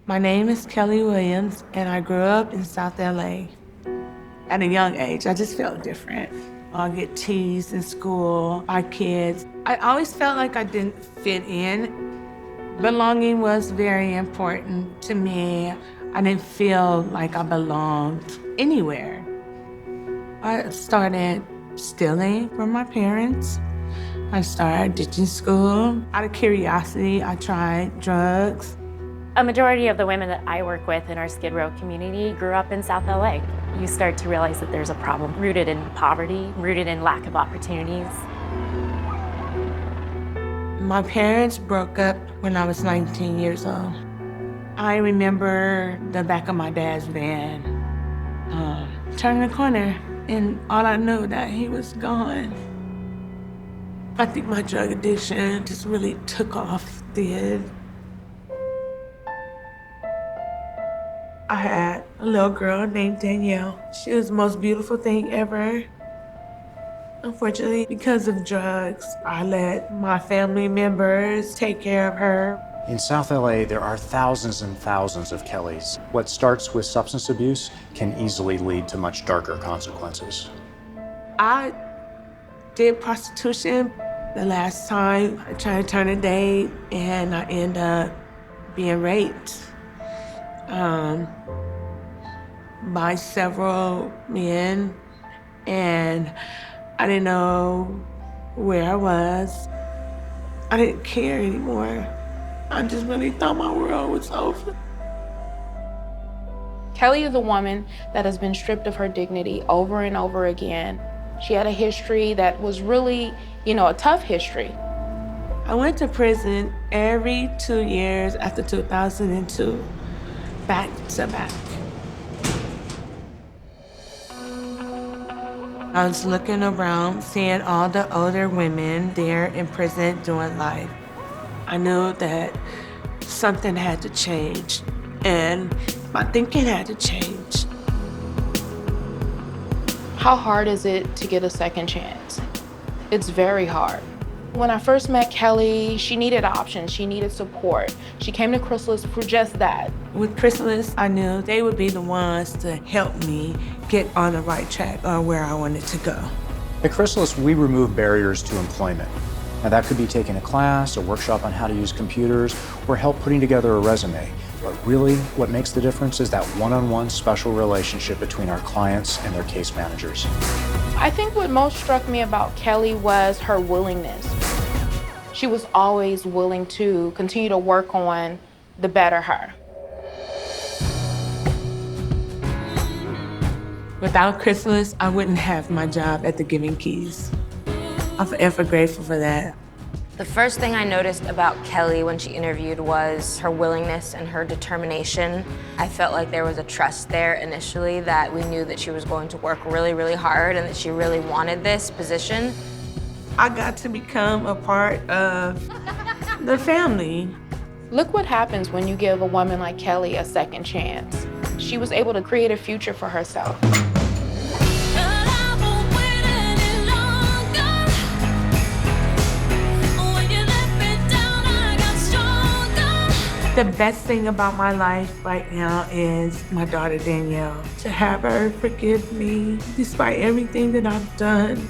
My name is Kellie Williams, and I grew up in South LA. At a young age, I just felt different. I get teased in school by kids. I always felt like I didn't fit in. Belonging was very important to me. I didn't feel like I belonged anywhere. I started stealing from my parents. I started ditching school. Out of curiosity, I tried drugs. A majority of the women that I work with in our Skid Row community grew up in South LA. You start to realize that there's a problem rooted in poverty, rooted in lack of opportunities. My parents broke up when I was 19 years old. I remember the back of my dad's van, turning the corner, and all I knew that he was gone. I think my drug addiction just really took off then. I had a little girl named Danielle. She was the most beautiful thing ever. Unfortunately, because of drugs, I let my family members take care of her. In South LA, there are thousands and thousands of Kellies. What starts with substance abuse can easily lead to much darker consequences. I did prostitution the last time. I tried to turn a date, and I ended up being raped by several men, and I didn't know where I was. I didn't care anymore. I just really thought my world was over. Kellie is a woman that has been stripped of her dignity over and over again. She had a history that was really, a tough history. I went to prison every 2 years after 2002, back to back. I was looking around, seeing all the older women there in prison doing life. I knew that something had to change, and my thinking had to change. How hard is it to get a second chance? It's very hard. When I first met Kellie, she needed options, she needed support. She came to Chrysalis for just that. With Chrysalis, I knew they would be the ones to help me get on the right track on where I wanted to go. At Chrysalis, we remove barriers to employment. Now, that could be taking a class, a workshop on how to use computers, or help putting together a resume. But really, what makes the difference is that one-on-one special relationship between our clients and their case managers. I think what most struck me about Kellie was her willingness. She was always willing to continue to work on the better her. Without Chrysalis, I wouldn't have my job at the Giving Keys. I'm forever grateful for that. The first thing I noticed about Kellie when she interviewed was her willingness and her determination. I felt like there was a trust there initially, that we knew that she was going to work really, really hard and that she really wanted this position. I got to become a part of the family. Look what happens when you give a woman like Kellie a second chance. She was able to create a future for herself. The best thing about my life right now is my daughter Danielle. To have her forgive me despite everything that I've done,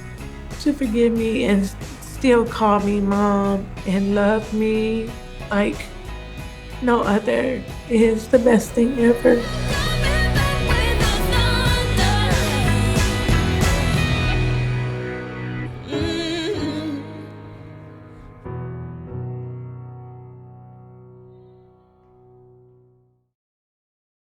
to forgive me and still call me mom and love me like no other is the best thing ever.